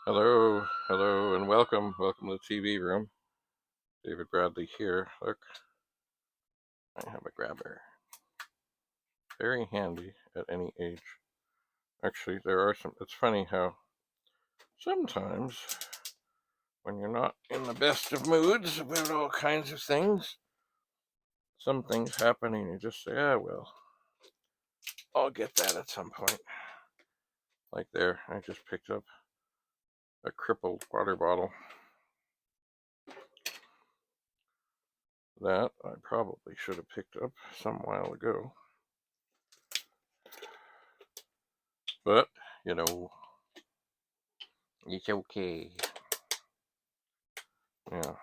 Hello, hello, and welcome. Welcome to the TV room. David Bradley here. Look, I have a grabber. Very handy at any age. Actually, there are some. It's funny how sometimes when you're not in the best of moods about all kinds of things, some things happen and you just say, ah, well, I'll get that at some point. Like there, I just picked up a crippled water bottle that I probably should have picked up some while ago. But, you know, it's okay. Yeah.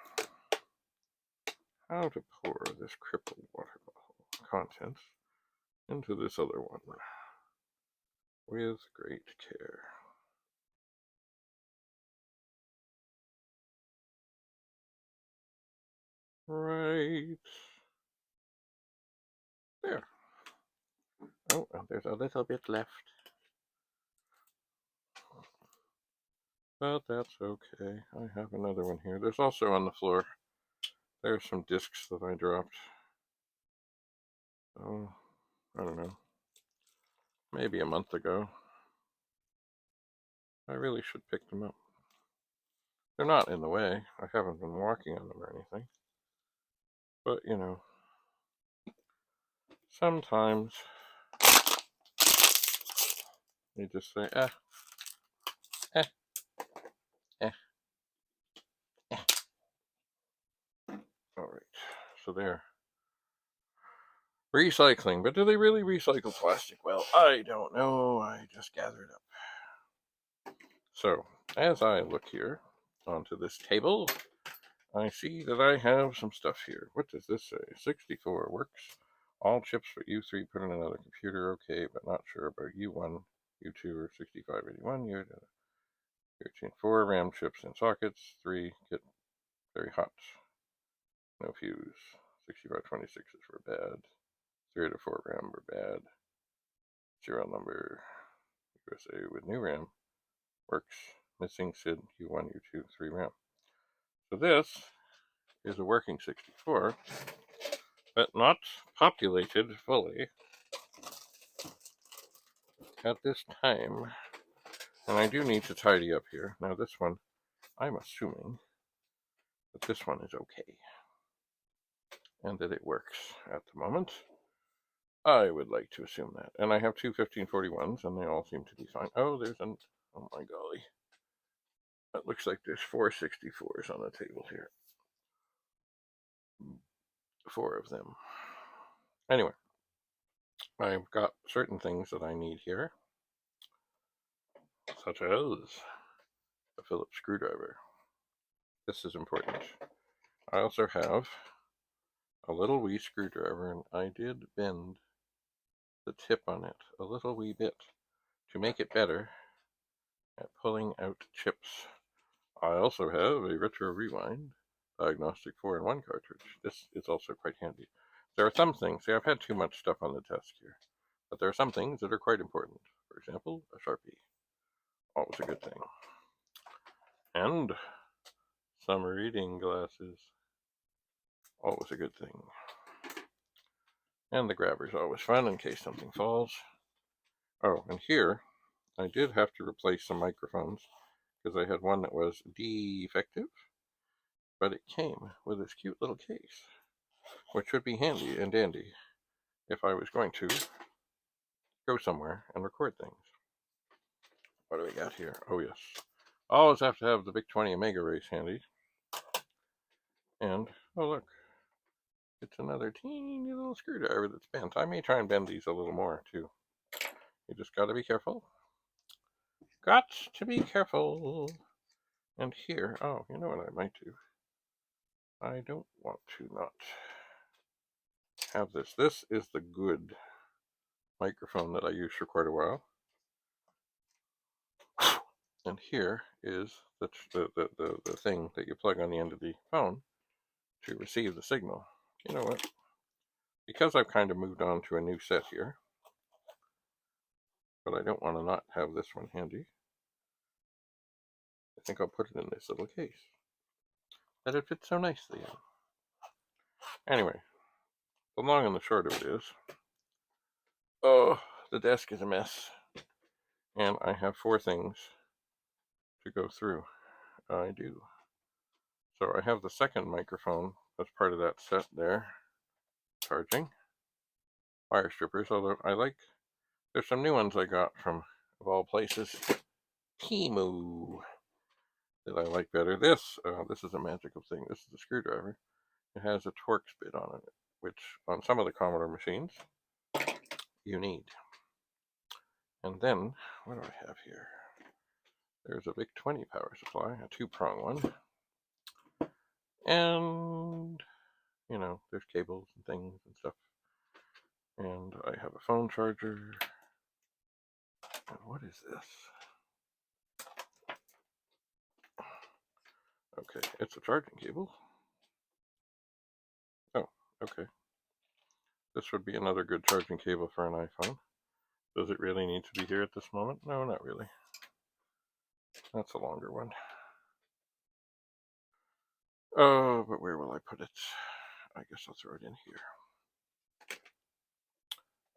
How to pour this crippled water bottle contents into this other one with great care. Right there. Oh, and there's a little bit left. But that's okay. I have another one here. There's also on the floor. There's some discs that I dropped. Oh, I don't know. Maybe a month ago. I really should pick them up. They're not in the way. I haven't been walking on them or anything. But, you know, sometimes you just say, eh, eh. All right. So there. Recycling, but do they really recycle plastic? Well, I don't know. I just gather it up. So, as I look here onto this table, I see that I have some stuff here. What does this say? 64 works. All chips but U3 put in another computer. Okay, but not sure about U1, U2, or 6581. U13 4 RAM chips in sockets. 3 get very hot. No fuse. 6526s were bad. 3 to 4 RAM were bad. Serial number USA with new RAM works. Missing SID U1, U2, 3 RAM. So this is a working 64, but not populated fully at this time. And I do need to tidy up here. Now this one, I'm assuming that this one is okay and that it works at the moment. I would like to assume that. And I have two 1541s and they all seem to be fine. Oh, oh my golly. It looks like there's 4 64s on the table here. 4 of them. Anyway, I've got certain things that I need here, such as a Phillips screwdriver. This is important. I also have a little wee screwdriver, and I did bend the tip on it a little wee bit to make it better at pulling out chips. I also have a Retro Rewind Diagnostic 4-in-1 cartridge. This is also quite handy. There are some things, see, I've had too much stuff on the desk here, but there are some things that are quite important. For example, a Sharpie. Always a good thing. And some reading glasses. Always a good thing. And the grabber's always fun in case something falls. Oh, and here, I did have to replace some microphones because I had one that was defective, but it came with this cute little case, which would be handy and dandy if I was going to go somewhere and record things. What do we got here? Oh, yes. Always have to have the Big 20 Omega Race handy. And, oh, look. It's another teeny little screwdriver that's bent. I may try and bend these a little more, too. You just gotta be careful. Got to be careful. And here, oh, you know what I might do? I don't want to not have this. This is the good microphone that I used for quite a while. And here is the thing that you plug on the end of the phone to receive the signal. You know what? Because I've kind of moved on to a new set here, but I don't want to not have this one handy. think I'll put it in this little case that it fits so nicely in. Anyway, the long and the short of it is, oh, the desk is a mess, and I have 4 things to go through. I do. So I have the second microphone as part of that set there, charging. Wire strippers, although there's some new ones I got from, of all places, Temu, that I like better. This is a magical thing. This is a screwdriver. It has a Torx bit on it, which on some of the Commodore machines you need. And then, what do I have here? There's a VIC-20 power supply, a 2-prong one. And, there's cables and things and stuff. And I have a phone charger. And what is this? Okay, it's a charging cable. Oh, okay. This would be another good charging cable for an iPhone. Does it really need to be here at this moment? No, not really. That's a longer one. Oh, but where will I put it? I guess I'll throw it in here.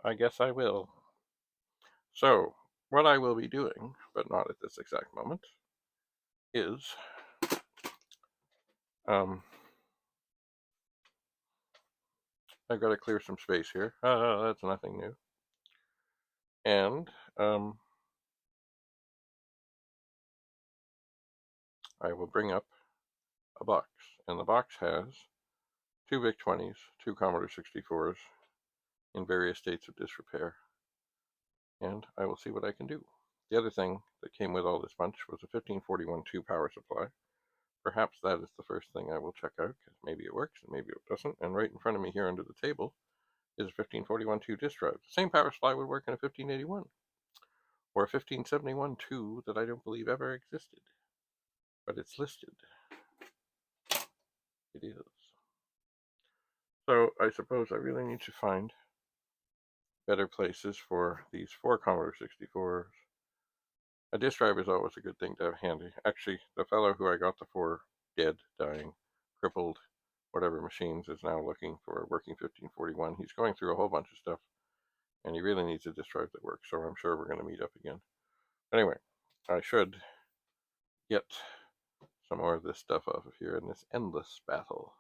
I guess I will. So, what I will be doing, but not at this exact moment, is I've got to clear some space here. That's nothing new. And I will bring up a box. And the box has 2 VIC-20s, 2 Commodore 64s in various states of disrepair. And I will see what I can do. The other thing that came with all this bunch was a 1541-2 power supply. Perhaps that is the first thing I will check out, because maybe it works and maybe it doesn't. And right in front of me here under the table is a 1541-2 disk drive. The same power supply would work in a 1581 or a 1571-2 that I don't believe ever existed. But it's listed. It is. So I suppose I really need to find better places for these 4 Commodore 64s. A disk drive is always a good thing to have handy. Actually, the fellow who I got the 4 dead, dying, crippled, whatever machines is now looking for a working 1541. He's going through a whole bunch of stuff, and he really needs a disk drive that works, so I'm sure we're going to meet up again. Anyway, I should get some more of this stuff off of here in this endless battle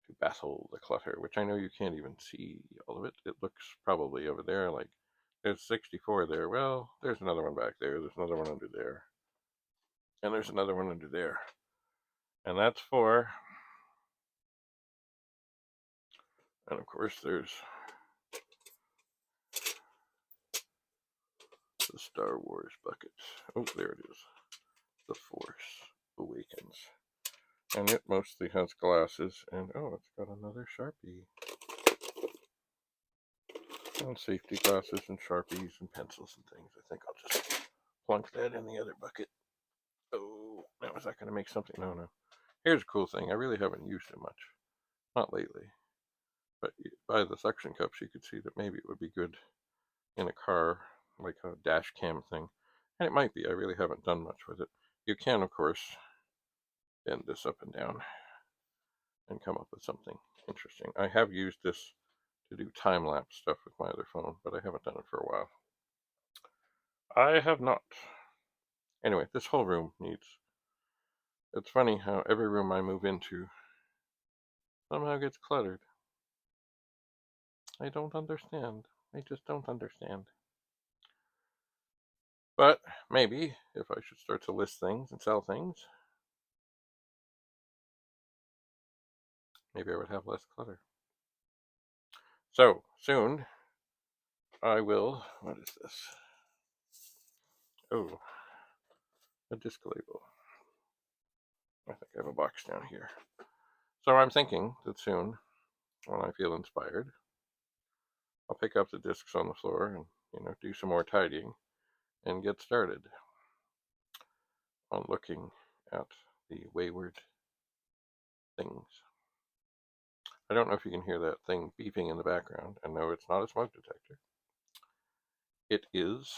to battle the clutter, which I know you can't even see all of it. It looks probably over there like there's 64 there. Well, there's another one back there. There's another one under there. And there's another one under there. And that's 4. And of course there's the Star Wars bucket. Oh, there it is. The Force Awakens. And it mostly has glasses. And oh, it's got another Sharpie. And safety glasses and Sharpies and pencils and things. I think I'll just plunk that in the other bucket. Oh, now is that going to make something? No. Here's a cool thing. I really haven't used it much. Not lately. But by the suction cups, you could see that maybe it would be good in a car, like a dash cam thing. And it might be. I really haven't done much with it. You can, of course, bend this up and down and come up with something interesting. I have used this to do time-lapse stuff with my other phone, but I haven't done it for a while. I have not. Anyway, this whole room needs... It's funny how every room I move into somehow gets cluttered. I don't understand. I just don't understand. But maybe if I should start to list things and sell things, maybe I would have less clutter. So, soon, I will... What is this? Oh, a disc label. I think I have a box down here. So I'm thinking that soon, when I feel inspired, I'll pick up the discs on the floor and, do some more tidying and get started on looking at the wayward things. I don't know if you can hear that thing beeping in the background, and no, it's not a smoke detector. It is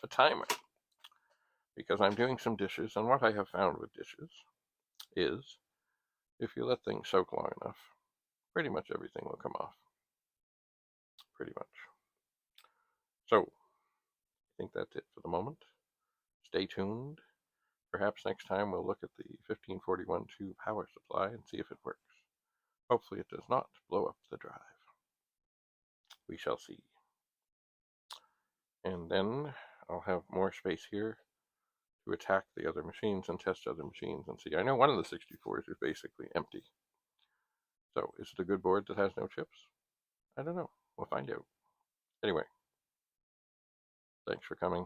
a timer. because I'm doing some dishes, and what I have found with dishes is if you let things soak long enough, pretty much everything will come off. Pretty much. So, I think that's it for the moment. Stay tuned. Perhaps next time we'll look at the 1541 tube power supply and see if it works. Hopefully it does not blow up the drive. We shall see. And then I'll have more space here to attack the other machines and test other machines and see. I know one of the 64s is basically empty. So, is it a good board that has no chips? I don't know. We'll find out. Anyway, thanks for coming.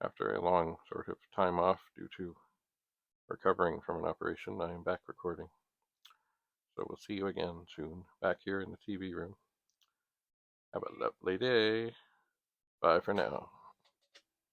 After a long sort of time off due to recovering from an operation, I am back recording. So we'll see you again soon, back here in the TV room. Have a lovely day. Bye for now.